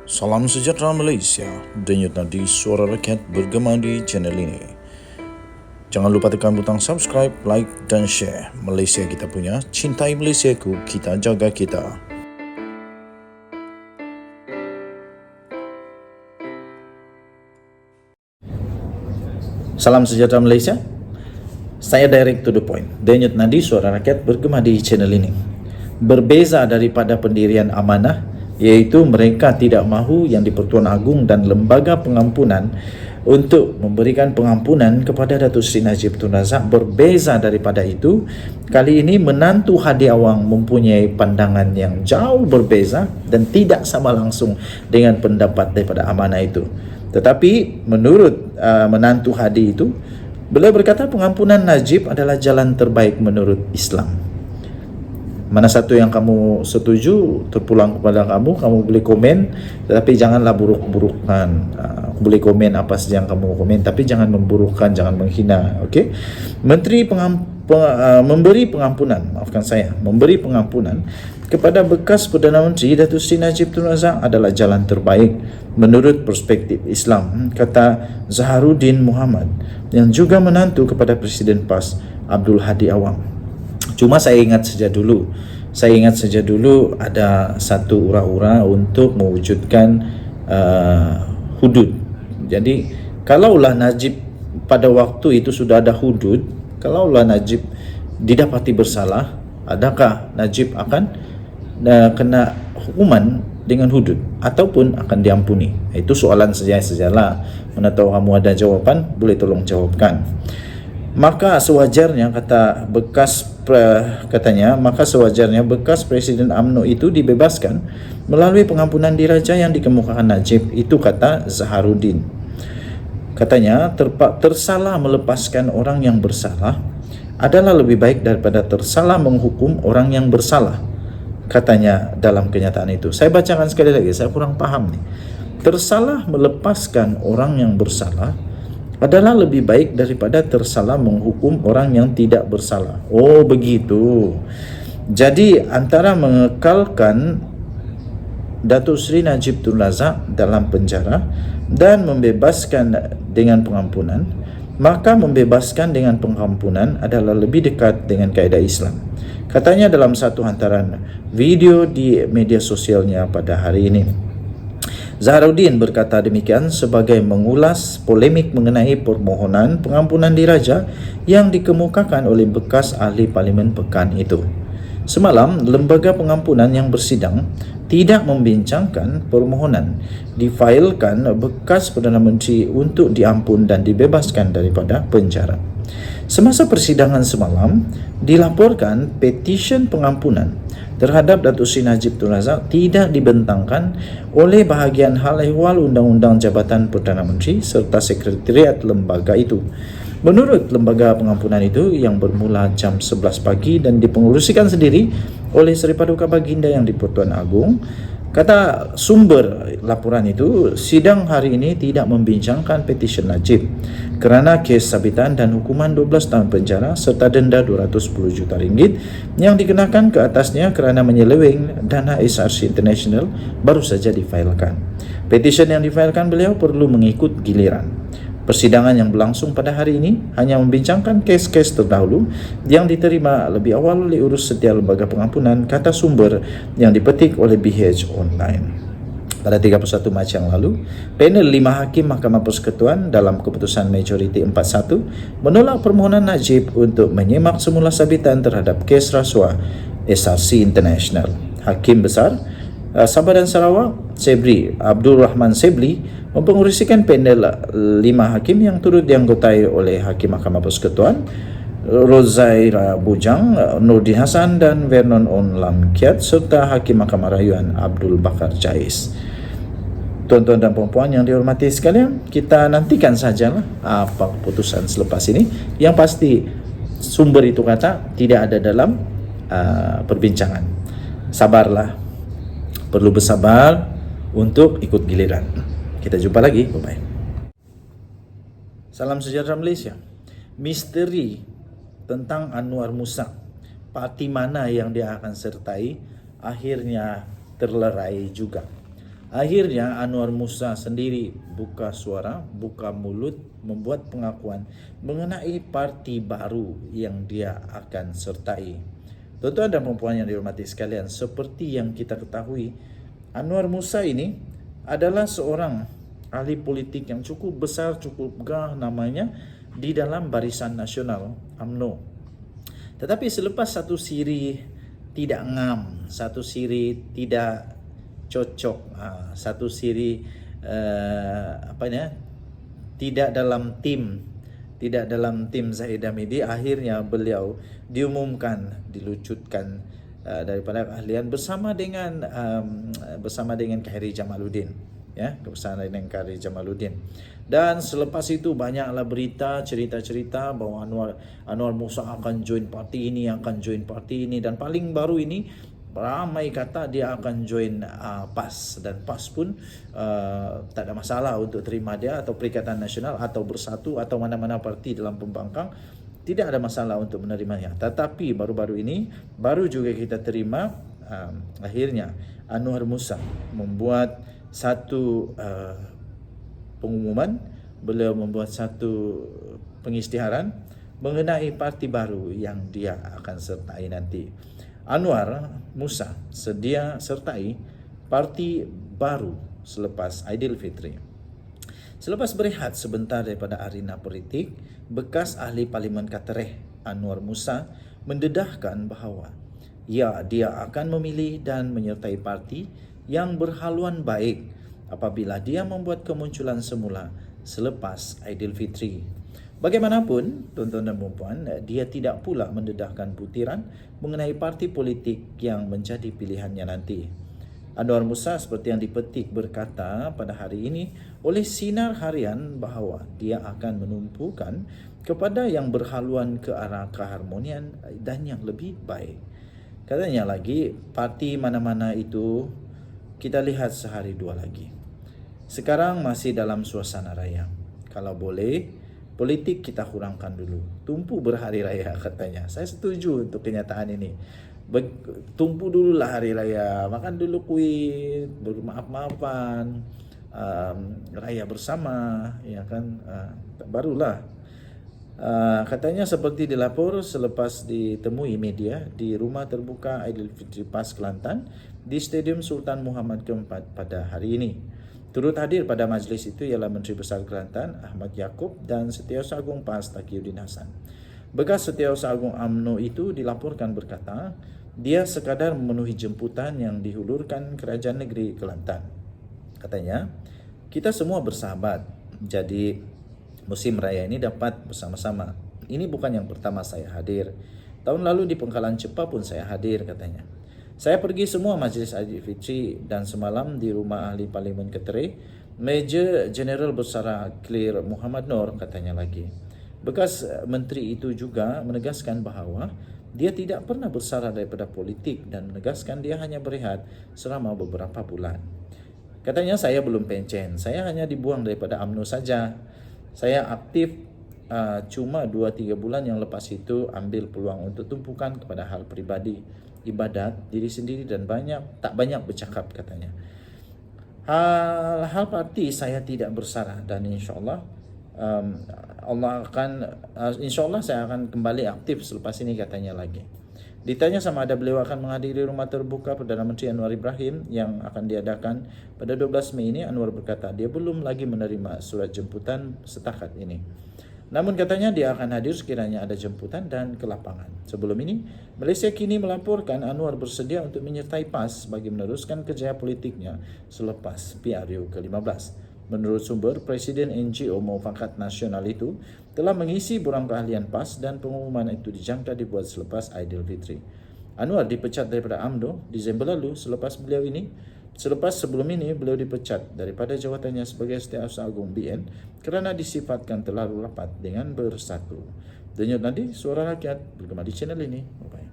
Salam sejahtera Malaysia, denyut nadi suara rakyat bergema di channel ini. Jangan lupa tekan butang subscribe, like dan share. Malaysia kita punya, cintai Malaysiaku, kita jaga kita. Salam sejahtera Malaysia. Saya direct to the point. Denyut nadi suara rakyat bergema di channel ini. Berbeza daripada pendirian amanah, iaitu mereka tidak mahu yang di-Pertuan Agong dan Lembaga Pengampunan untuk memberikan pengampunan kepada Datuk Seri Najib Tun Razak. Berbeza daripada itu, kali ini menantu Hadi Awang mempunyai pandangan yang jauh berbeza dan tidak sama langsung dengan pendapat daripada amanah itu. Tetapi menurut menantu Hadi itu, beliau berkata pengampunan Najib adalah jalan terbaik menurut Islam. Mana satu yang kamu setuju terpulang kepada kamu boleh komen, tetapi janganlah buruk-burukkan. Boleh komen apa saja yang kamu komen, tapi jangan memburukkan, jangan menghina. Okey. Memberi pengampunan kepada bekas Perdana Menteri Datuk Seri Najib Tun Razak adalah jalan terbaik menurut perspektif Islam, kata Zaharuddin Muhammad yang juga menantu kepada Presiden PAS Abdul Hadi Awang. Cuma saya ingat saja dulu ada satu ura-ura untuk mewujudkan hudud. Jadi kalaulah Najib pada waktu itu sudah ada hudud, kalaulah Najib didapati bersalah, adakah Najib akan kena hukuman dengan hudud ataupun akan diampuni? Itu soalan sajalah. Mana tahu kamu ada jawapan, boleh tolong jawabkan. Maka sewajarnya sewajarnya bekas Presiden UMNO itu dibebaskan melalui pengampunan diraja yang dikemukakan Najib. Itu kata Zaharuddin. Katanya tersalah melepaskan orang yang bersalah adalah lebih baik daripada tersalah menghukum orang yang bersalah, katanya dalam kenyataan itu. Saya bacakan sekali lagi, saya kurang paham nih. Tersalah melepaskan orang yang bersalah adalah lebih baik daripada tersalah menghukum orang yang tidak bersalah. Oh begitu. Jadi antara mengekalkan Datuk Seri Najib Tun Razak dalam penjara dan membebaskan dengan pengampunan, maka membebaskan dengan pengampunan adalah lebih dekat dengan kaedah Islam, katanya dalam satu hantaran video di media sosialnya pada hari ini. Zaharuddin berkata demikian sebagai mengulas polemik mengenai permohonan pengampunan diraja yang dikemukakan oleh bekas ahli Parlimen Pekan itu. Semalam, Lembaga Pengampunan yang bersidang tidak membincangkan permohonan difailkan bekas Perdana Menteri untuk diampun dan dibebaskan daripada penjara. Semasa persidangan semalam, dilaporkan petisyen pengampunan terhadap Datuk Seri Najib Tun Razak tidak dibentangkan oleh bahagian hal ehwal Undang-Undang Jabatan Perdana Menteri serta Sekretariat lembaga itu. Menurut lembaga pengampunan itu yang bermula jam 11 pagi dan dipengerusikan sendiri oleh Seri Paduka Baginda yang di-Pertuan Agong, kata sumber laporan itu, sidang hari ini tidak membincangkan petisyen Najib kerana kes sabitan dan hukuman 12 tahun penjara serta denda 210 juta ringgit yang dikenakan ke atasnya kerana menyeleweng dana SRC International baru saja difailkan. Petisyen yang difailkan beliau perlu mengikut giliran. Persidangan yang berlangsung pada hari ini hanya membincangkan kes-kes terdahulu yang diterima lebih awal oleh Urus Setia Lembaga Pengampunan, kata sumber yang dipetik oleh BH Online. Pada 31 Mac yang lalu, panel 5 hakim Mahkamah Persekutuan dalam keputusan majoriti 4-1 menolak permohonan Najib untuk menyemak semula sabitan terhadap kes rasuah SRC International. Hakim Besar Sabah dan Sarawak, Sebri Abdul Rahman Sebli, mempengerusikan panel 5 hakim yang turut dianggotai oleh Hakim Mahkamah Persekutuan Rozaira Bujang, Nordin Hassan dan Vernon On Lam Kiat serta Hakim Mahkamah Rayuan Abdul Bakar Jais. Tuan-tuan dan puan-puan yang dihormati sekalian, kita nantikan sajalah apa keputusan selepas ini. Yang pasti sumber itu kata tidak ada dalam perbincangan. Sabarlah, perlu bersabar untuk ikut giliran. Kita jumpa lagi, bye-bye. Salam sejahtera Malaysia. Misteri tentang Anwar Musak, parti mana yang dia akan sertai, akhirnya terlerai juga. Akhirnya Anwar Musa sendiri buka suara, buka mulut, membuat pengakuan mengenai parti baru yang dia akan sertai. Tuan-tuan dan puan yang dihormati sekalian, seperti yang kita ketahui, Anwar Musa ini adalah seorang ahli politik yang cukup besar, cukup megah namanya di dalam Barisan Nasional UMNO. Tetapi selepas satu siri tidak ngam, satu siri tidak cocok, satu siri tidak dalam tim Zahid Hamidi, akhirnya beliau diumumkan dilucutkan daripada keahlian bersama dengan Khairi Jamaluddin, ya, bersama dengan Khairi Jamaluddin. Dan selepas itu banyaklah berita, cerita-cerita bahawa Anwar Musa akan join parti ini, dan paling baru ini ramai kata dia akan join PAS, dan PAS pun tak ada masalah untuk terima dia, atau Perikatan Nasional atau Bersatu atau mana-mana parti dalam pembangkang, tidak ada masalah untuk menerimanya. Tetapi baru-baru ini baru juga kita terima akhirnya Anwar Musa membuat satu pengumuman, beliau membuat satu pengisytiharan mengenai parti baru yang dia akan sertai nanti. Anwar Musa sedia sertai parti baru selepas Aidilfitri. Selepas berehat sebentar daripada arena politik, bekas ahli Parlimen Katereh Anwar Musa mendedahkan bahawa dia akan memilih dan menyertai parti yang berhaluan baik apabila dia membuat kemunculan semula selepas Aidilfitri. Bagaimanapun, tuan-tuan dan puan, dia tidak pula mendedahkan butiran mengenai parti politik yang menjadi pilihannya nanti. Anwar Musa seperti yang dipetik berkata pada hari ini oleh Sinar Harian bahawa dia akan menumpukan kepada yang berhaluan ke arah keharmonian dan yang lebih baik. Katanya lagi, parti mana-mana itu kita lihat sehari dua lagi. Sekarang masih dalam suasana raya. Kalau boleh, politik kita kurangkan dulu. Tumpu berhari raya katanya. Saya setuju untuk kenyataan ini. Tumpu dululah hari raya. Makan dulu kuih, bermaaf-maafan, raya bersama, ya kan, barulah. Katanya seperti dilapor selepas ditemui media di rumah terbuka Aidilfitri PAS Kelantan di Stadium Sultan Muhammad keempat pada hari ini. Turut hadir pada majlis itu ialah Menteri Besar Kelantan Ahmad Yaakob dan Setiausaha Agung PAS Taqiyuddin Hasan. Bekas Setiausaha Agung UMNO itu dilaporkan berkata, dia sekadar memenuhi jemputan yang dihulurkan Kerajaan Negeri Kelantan. Katanya, kita semua bersahabat, jadi musim raya ini dapat bersama-sama. Ini bukan yang pertama saya hadir. Tahun lalu di Pengkalan Cepa pun saya hadir, katanya. Saya pergi semua majlis Aidilfitri dan semalam di rumah ahli Parlimen Ketereh, Major General Bersara Clear Muhammad Noor, katanya lagi. Bekas menteri itu juga menegaskan bahawa dia tidak pernah bersara daripada politik dan menegaskan dia hanya berehat selama beberapa bulan. Katanya, saya belum pencen, saya hanya dibuang daripada UMNO saja. Saya aktif cuma 2-3 bulan yang lepas itu ambil peluang untuk tumpukan kepada hal peribadi, ibadat, diri sendiri dan tak banyak bercakap, katanya. Hal parti saya tidak bersara dan insyaAllah insyaAllah saya akan kembali aktif selepas ini, katanya lagi. Ditanya sama ada beliau akan menghadiri rumah terbuka Perdana Menteri Anwar Ibrahim yang akan diadakan pada 12 Mei ini, Anwar berkata dia belum lagi menerima surat jemputan setakat ini. Namun katanya dia akan hadir sekiranya ada jemputan dan ke lapangan. Sebelum ini, Malaysia kini melaporkan Anwar bersedia untuk menyertai PAS bagi meneruskan kerjaya politiknya selepas PRU ke-15. Menurut sumber, Presiden NGO Muafakat Nasional itu telah mengisi borang keahlian PAS dan pengumuman itu dijangka dibuat selepas Aidilfitri. Anwar dipecat daripada UMNO Disember lalu sebelum ini beliau dipecat daripada jawatannya sebagai Setiausaha Agung BN kerana disifatkan terlalu rapat dengan Bersatu. Denyut nadi suara rakyat bergema di channel ini. Bye-bye.